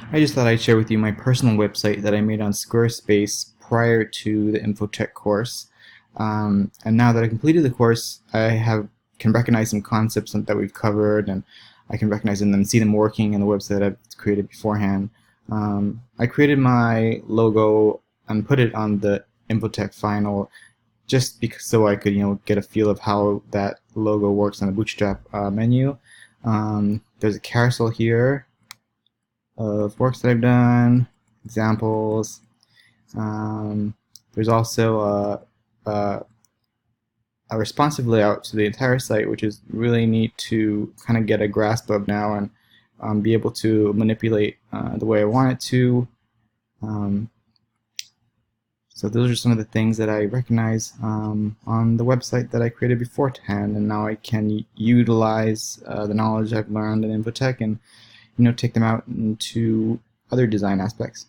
I just thought I'd share with you my personal website that I made on Squarespace prior to the Infotech course. And now that I completed the course, can recognize some concepts that we've covered, and I can recognize them and see them working in the website I've created beforehand. I created my logo and put it on the Infotech final just because so I could get a feel of how that logo works on the Bootstrap menu. There's a carousel here of works that I've done, examples. There's also a responsive layout to the entire site, which is really neat to kind of get a grasp of now and be able to manipulate the way I want it to. So those are some of the things that I recognize on the website that I created beforehand, and now I can utilize the knowledge I've learned in Infotech and take them out into other design aspects.